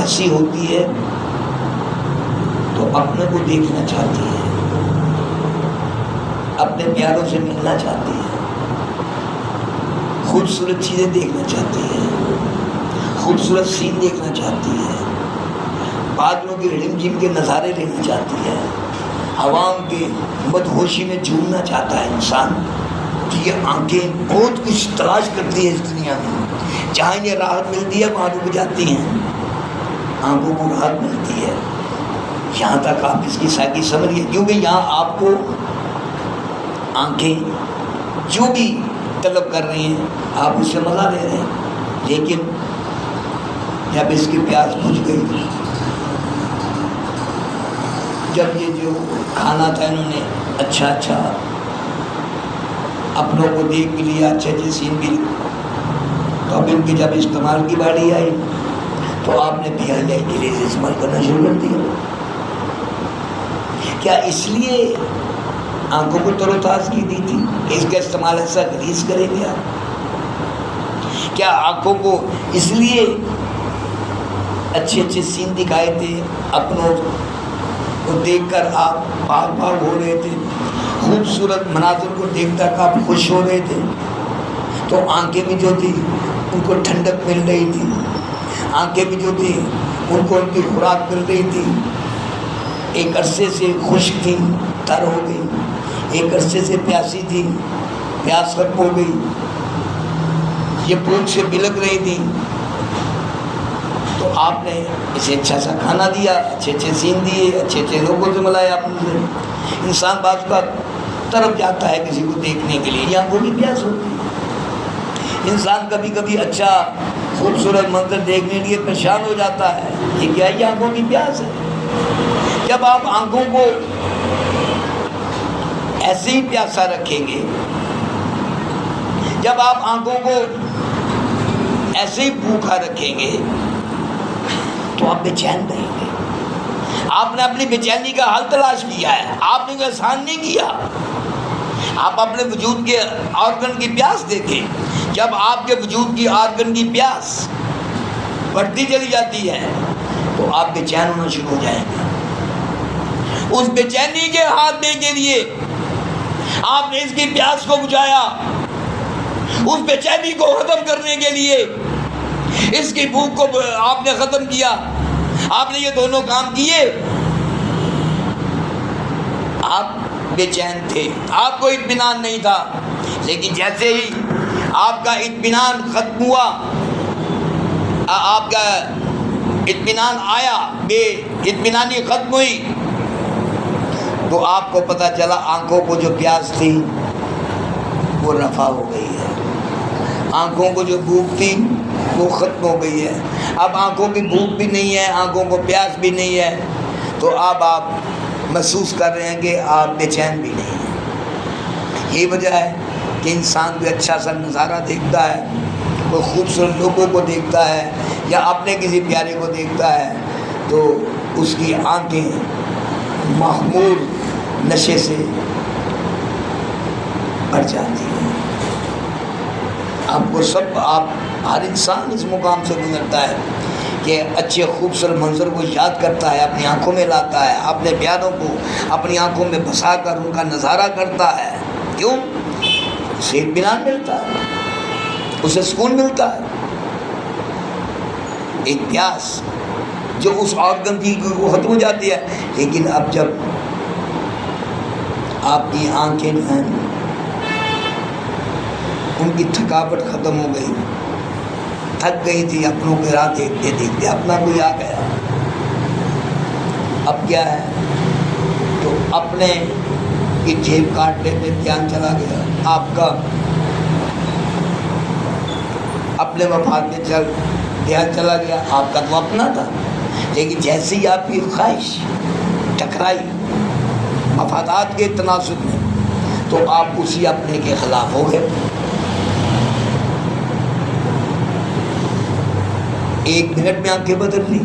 پیاسی ہوتی ہے تو اپنے کو دیکھنا چاہتی ہے، اپنے پیاروں سے ملنا چاہتی ہے، خوبصورت چیزیں دیکھنا چاہتی ہے، خوبصورت سین دیکھنا چاہتی ہے، بادلوں کی رم جم کے نظارے لینا چاہتی ہے، عوام کے مدہوشی میں جھومنا چاہتا ہے انسان. کہ یہ آنکھیں بہت کچھ تلاش کرتی ہے اس دنیا میں، جہاں یہ راحت ملتی ہے وہاں رک جاتی ہیں، آنکھوں کو راحت ملتی ہے. یہاں تک آپ اس کی سائیکی سمجھیے، کیونکہ یہاں آپ کو آنکھیں جو بھی طلب کر رہی ہیں آپ اس سے مزہ لے رہے ہیں. لیکن جب اس کی پیاس بجھ گئی، جب یہ جو کھانا تھا انہوں نے اچھا اپنوں کو دیکھ بھی لیا، اچھے سین بھی، تو اب ان کی جب استعمال کی باری آئی تو آپ نے پی آئی آئی کے لیے استعمال کرنا شروع کر دیا. کیا اس لیے آنکھوں کو تر و تازگی دی تھی کہ اس کا استعمال ایسا غلیظ کریں گے آپ؟ کیا آنکھوں کو اس لیے اچھے سین دکھائے تھے، اپنوں کو دیکھ کر آپ بھاگ ہو رہے تھے، خوبصورت مناظر کو دیکھ کر آپ خوش ہو رہے تھے؟ تو آنکھیں بھی جو تھی ان کو ٹھنڈک مل رہی تھی، آنکھیں بھی جو تھی ان کو ان کی خوراک مل رہی تھی. ایک عرصے سے خشک تھی، تر ہو گئی، ایک عرصے سے پیاسی تھی، پیاس ختم ہو گئی، یہ بھوک سے بلک رہی تھی. تو آپ نے اسے اچھا سا کھانا دیا، اچھے سین دیے، اچھے لوگوں سے ملایا. آپ نے انسان بعض کا طرف جاتا ہے کسی کو دیکھنے کے لیے، یہاں وہ بھی پیاس ہوتی ہے. انسان کبھی کبھی اچھا خوبصورت منظر دیکھنے کے لیے پریشان ہو جاتا ہے، یہ کیا یہ آنکھوں کی پیاس ہے. جب آپ آنکھوں کو ایسے ہی پیاسا رکھیں گے، جب آپ آنکھوں کو ایسے ہی بھوکا رکھیں گے تو آپ بے چین رہیں گے. آپ نے اپنی بے چینی کا حل تلاش کیا ہے، آپ نے کوئی احسان نہیں کیا. آپ اپنے وجود کے آرگن کی پیاس دیکھیں. جب آپ کے وجود کی آرگن کی پیاس بڑھتی چلی جاتی ہے تو آپ بے چین ہونا شروع ہو جائیں گے. اس بے چینی کے ہاتھنے کے لیے آپ نے اس کی پیاس کو بجھایا، اس بے چینی کو ختم کرنے کے لیے اس کی بھوک کو آپ نے ختم کیا. آپ نے یہ دونوں کام کیے. آپ بے چین تھے، آپ کو اطمینان نہیں تھا، لیکن جیسے ہی آپ کا اطمینان ختم ہوا، آپ کا اطمینان آیا، بے اطمینانی ختم ہوئی، تو آپ کو پتہ چلا آنکھوں کو جو پیاس تھی وہ رفع ہو گئی ہے، آنکھوں کو جو بھوک تھی وہ ختم ہو گئی ہے. اب آنکھوں کی بھوک بھی نہیں ہے، آنکھوں کو پیاس بھی نہیں ہے، تو اب آپ محسوس کر رہے ہیں کہ آپ بے چین بھی نہیں ہیں. یہی وجہ ہے کہ انسان بھی اچھا سا نظارہ دیکھتا ہے، کوئی خوبصورت لوگوں کو دیکھتا ہے یا اپنے کسی پیارے کو دیکھتا ہے تو اس کی آنکھیں مخمور نشے سے بھر جاتی ہیں. آپ کو ہر انسان اس مقام سے گزرتا ہے کہ اچھے خوبصورت منظر کو یاد کرتا ہے، اپنی آنکھوں میں لاتا ہے، اپنے پیاروں کو اپنی آنکھوں میں بسا کر ان کا نظارہ کرتا ہے. کیوں؟ اسے اطمینان ملتا ہے، اسے سکون ملتا ہے. ایک پیاس جو اس آرگن کی ختم ہو جاتی ہے. لیکن اب جب آپ کی آنکھیں جو ہیں ان کی تھکاوٹ ختم ہو گئی، تھک گئی تھی اپنوں کے راہ دیکھتے دیکھتے، اپنا کوئی آ گیا، اب کیا ہے تو اپنے کی جیب کاٹنے میں دھیان چلا گیا، آپ کا اپنے مفاد میں دھیان چلا گیا. آپ کا تو اپنا تھا، لیکن جیسے ہی آپ کی خواہش ٹکرائی مفادات کے تناسب میں تو آپ اسی اپنے کے خلاف ہو گئے. ایک منٹ میں آنکھیں بدل لی.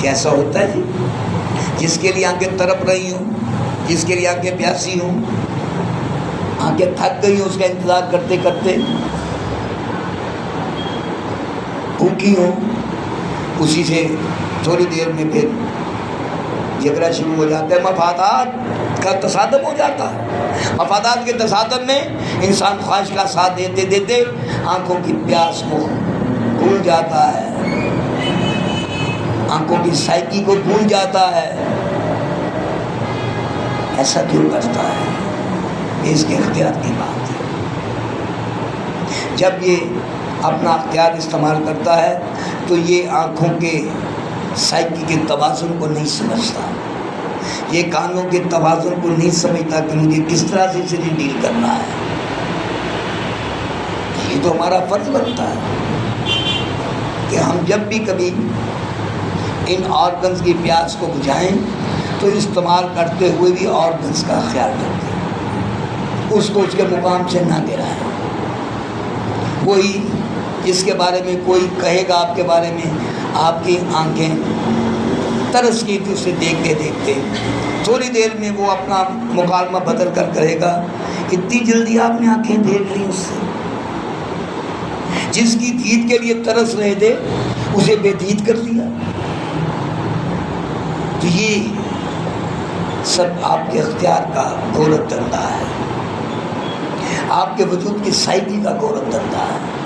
کیسا ہوتا ہے جی؟ جس کے لیے آنکھیں تڑپ رہی ہوں، جس کے لیے آنکھیں پیاسی ہوں، آنکھیں تھک گئی ہوں اس کا انتظار کرتے کرتے، بھوکی ہوں، اسی سے تھوڑی دیر میں پھر جھگڑا شروع ہو جاتا ہے، مفادات کا تصادم ہو جاتا ہے۔ مفادات کے تصادم میں انسان خواہش کا ساتھ دیتے دیتے آنکھوں کی پیاس کو بھول جاتا ہے، آنکھوں کی سائیکی کو بھول جاتا ہے۔ ایسا کیوں کرتا ہے؟ یہ اس کے اختیار کی بات ہے۔ جب یہ اپنا اختیار استعمال کرتا ہے تو یہ آنکھوں کے سائیکی کے توازن کو نہیں سمجھتا، یہ کانوں کے توازن کو نہیں سمجھتا کہ مجھے کس طرح سے اسے ڈیل کرنا ہے۔ یہ تو ہمارا فرض بنتا ہے کہ ہم جب بھی کبھی ان آرگنز کی پیاس کو بجھائیں تو استعمال کرتے ہوئے بھی آرگنز کا خیال رکھیں، اس کو اس کے مقام سے نہ گرائیں۔ کوئی جس کے بارے میں کوئی کہے گا آپ کے بارے میں، آپ کی آنکھیں ترس کی تھی اسے دیکھتے دیکھتے، تھوڑی دیر میں وہ اپنا مکالمہ بدل کر کرے گا، اتنی جلدی آپ نے آنکھیں دیکھ لی اس سے۔ جس کی دید کے لیے ترس رہے تھے اسے بے دید کر دیا۔ تو یہ سب آپ کے اختیار کا گورکھ دھندا ہے، آپ کے وجود کی سائیکی کا گورکھ دھندا ہے۔